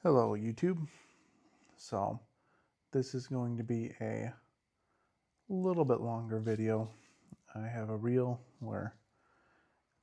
Hello YouTube. So this is going to be a little bit longer video. I have a reel where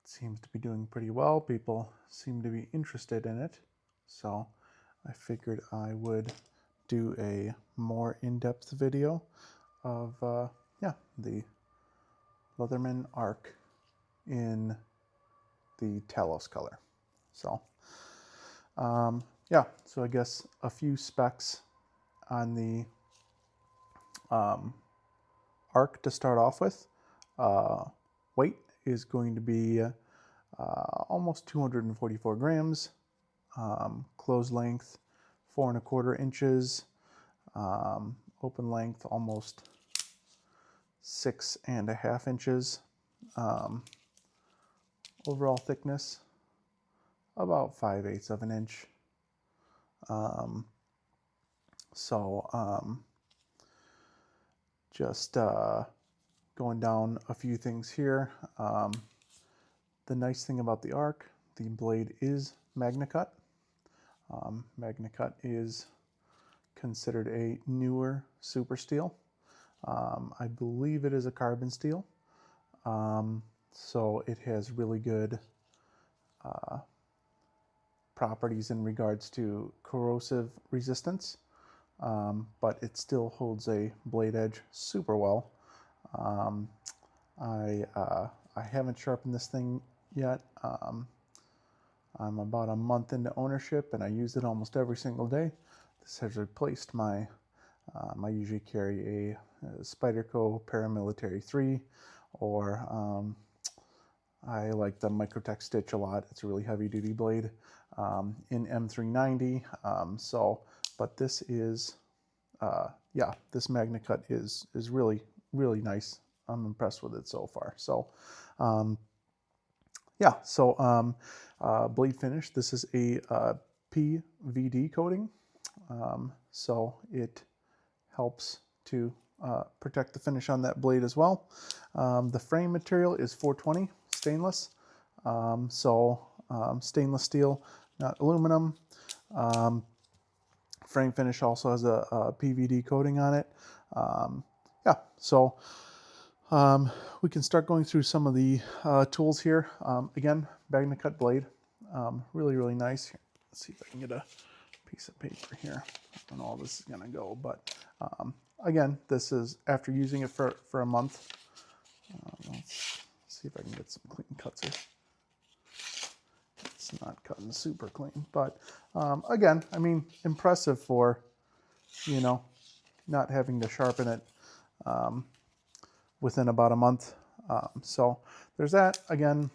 it seems to be doing pretty well. People seem to be interested in it. So I figured I would do a more in-depth video of the Leatherman Arc in the Talos color. So so I guess a few specs on the arc to start off with. Weight is going to be almost 244 grams. Closed length 4¼ inches. Open length almost 6½ inches. Overall thickness about 5/8 of an inch. Just going down a few things here. The nice thing about the arc, the blade is MagnaCut. MagnaCut is considered a newer super steel. I believe it is a carbon steel. So it has really good properties in regards to corrosive resistance, but it still holds a blade edge super well. I haven't sharpened this thing yet. I'm about a month into ownership and I use it almost every single day. This has replaced my, I usually carry a Spyderco Paramilitary 3, or I like the Microtech Stitch a lot. It's a really heavy duty blade in M390. But this is, this MagnaCut is really, really nice. I'm impressed with it so far. So, blade finish. This is a PVD coating. So it helps to protect the finish on that blade as well. The frame material is 420 stainless. Stainless steel, not aluminum. Frame finish also has a PVD coating on it. We can start going through some of the tools here. Again, MagnaCut blade, really, really nice. Here, let's see if I can get a piece of paper here. I don't know how this is gonna go, but again, this is after using it for a month. Let's see if I can get some clean cuts here. It's not cutting super clean, but again, I mean, impressive for, you know, not having to sharpen it within about a month. So there's that. Again,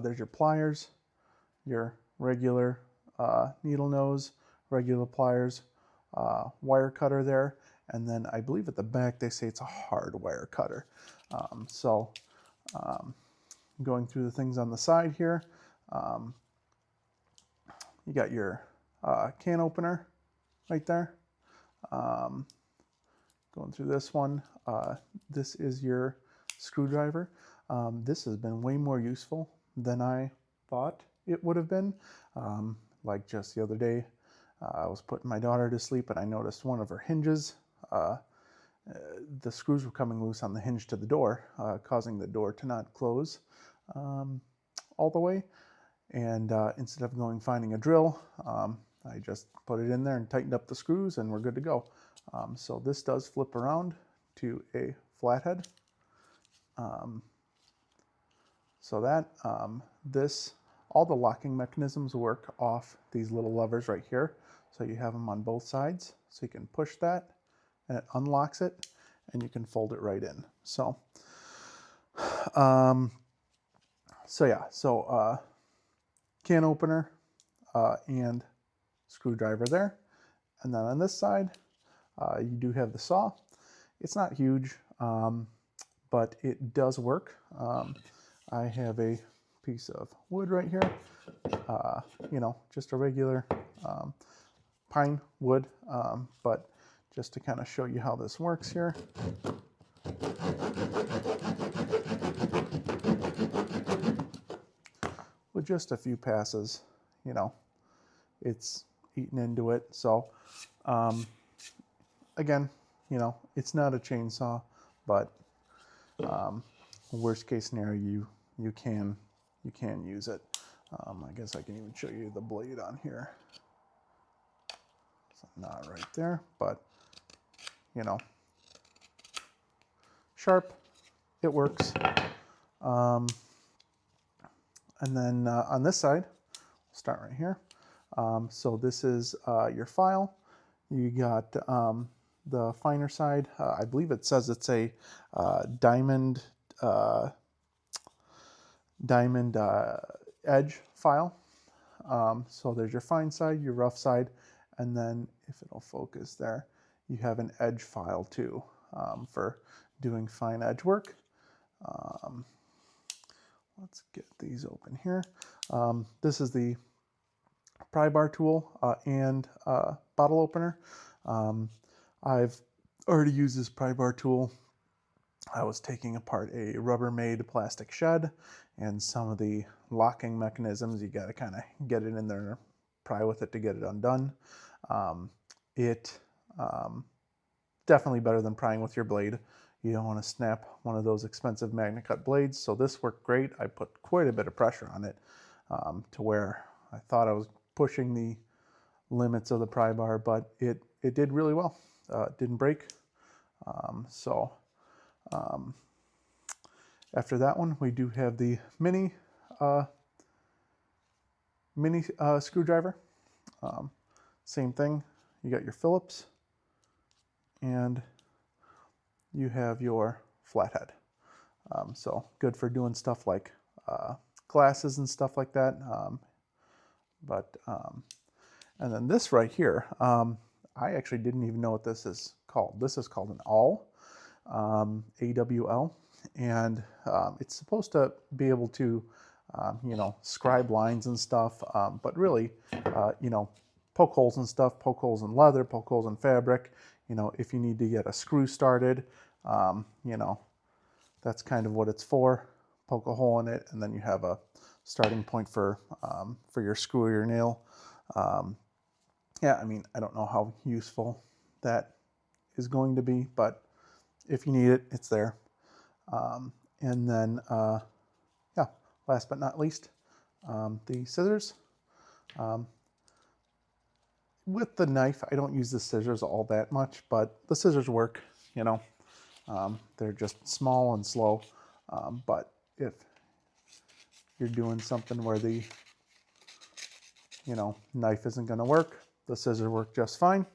there's your pliers, your regular needle nose, regular pliers, wire cutter there, and then I believe at the back they say it's a hard wire cutter. Going through the things on the side here, you got your can opener right there. Going through this one, this is your screwdriver. This has been way more useful than I thought it would have been. Like just the other day, I was putting my daughter to sleep and I noticed one of her hinges, the screws were coming loose on the hinge to the door, causing the door to not close all the way. And instead of finding a drill, I just put it in there and tightened up the screws and we're good to go. So this does flip around to a flathead. All the locking mechanisms work off these little levers right here. So you have them on both sides. So you can push that and it unlocks it and you can fold it right in. Can opener and screwdriver there. And then on this side, you do have the saw. It's not huge, but it does work. I have a piece of wood right here, just a regular pine wood, but just to kind of show you how this works here. With just a few passes, it's eaten into it. So again, you know, it's not a chainsaw, but worst case scenario, you can use it. I guess I can even show you the blade on here. So not right there, but you know, sharp, it works. And then on this side, we'll start right here. So this is your file. You got the finer side. I believe it says it's a diamond edge file. So there's your fine side, your rough side, and then if it'll focus there, you have an edge file too for doing fine edge work. Let's get these open here. This is the pry bar tool and bottle opener. I've already used this pry bar tool. I was taking apart a Rubbermaid plastic shed, and some of the locking mechanisms, you got to kind of get it in there and pry with it to get it undone. Definitely better than prying with your blade. You don't want to snap one of those expensive MagnaCut blades, so this worked great. I put quite a bit of pressure on it to where I thought I was pushing the limits of the pry bar, but it did really well. It didn't break. After that one, we do have the mini screwdriver. Same thing. You got your Phillips, and you have your flathead. So good for doing stuff like glasses and stuff like that. And then this right here, I actually didn't even know what this is called. This is called an awl, AWL, and it's supposed to be able to, you know, scribe lines and stuff, but really, you know, poke holes and stuff, poke holes in leather, poke holes in fabric. You know, if you need to get a screw started, you know, that's kind of what it's for. Poke a hole in it, and then you have a starting point for your screw or your nail. Yeah, I mean, I don't know how useful that is going to be, but if you need it, it's there. And then, yeah, last but not least, the scissors. With the knife, I don't use the scissors all that much, but the scissors work, you know. They're just small and slow, but if you're doing something where the, you know, knife isn't going to work, the scissors work just fine.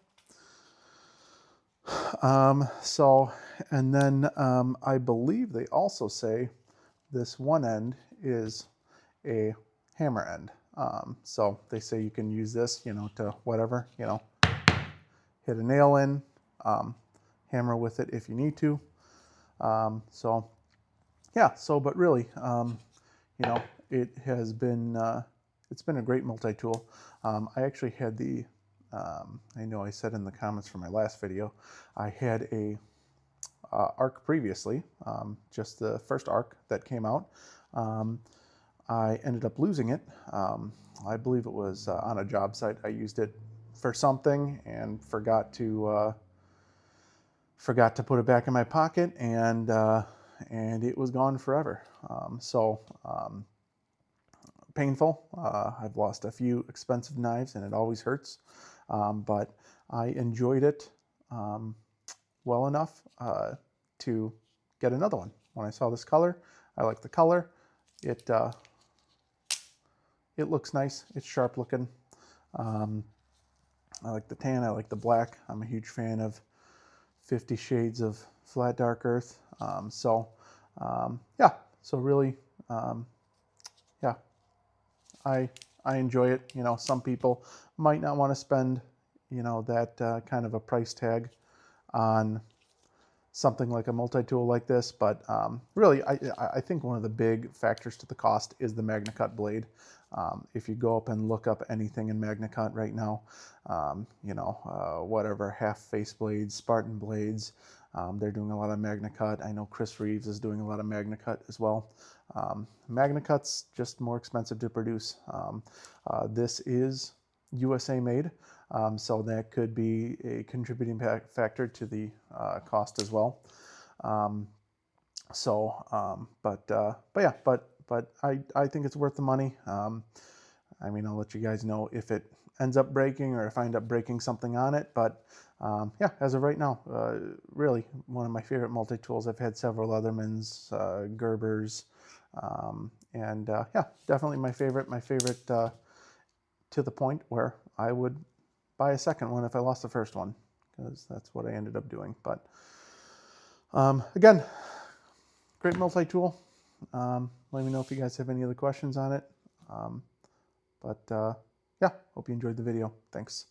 And then I believe they also say this one end is a hammer end. So they say you can use this, you know, to whatever, you know, hit a nail in, hammer with it if you need to. So yeah, but really, you know, it has been, it's been a great multi-tool. I actually had the, I know I said in the comments for my last video, I had a arc previously, just the first arc that came out. I ended up losing it. I believe it was on a job site. I used it for something and forgot to put it back in my pocket, and it was gone forever. Painful. I've lost a few expensive knives, and it always hurts. But I enjoyed it well enough to get another one. When I saw this color, I like the color. It looks nice. It's sharp looking. I like the tan. I like the black. I'm a huge fan of 50 Shades of Flat Dark Earth. Yeah. So really, yeah. I enjoy it. You know, some people might not want to spend, you know, that kind of a price tag on something like a multi-tool like this, but really, I think one of the big factors to the cost is the MagnaCut blade. If you go up and look up anything in MagnaCut right now, you know, whatever, half-face blades, Spartan blades, they're doing a lot of MagnaCut. I know Chris Reeves is doing a lot of MagnaCut as well. MagnaCut's just more expensive to produce. This is USA made, so that could be a contributing factor to the cost as well. But I think it's worth the money. I mean, I'll let you guys know if it ends up breaking or if I end up breaking something on it. But yeah, as of right now, really one of my favorite multi-tools. I've had several Leathermans, Gerbers, and yeah, definitely my favorite. My favorite to the point where I would buy a second one if I lost the first one, because that's what I ended up doing. But again, great multi-tool. Let me know if you guys have any other questions on it. Yeah, hope you enjoyed the video. Thanks.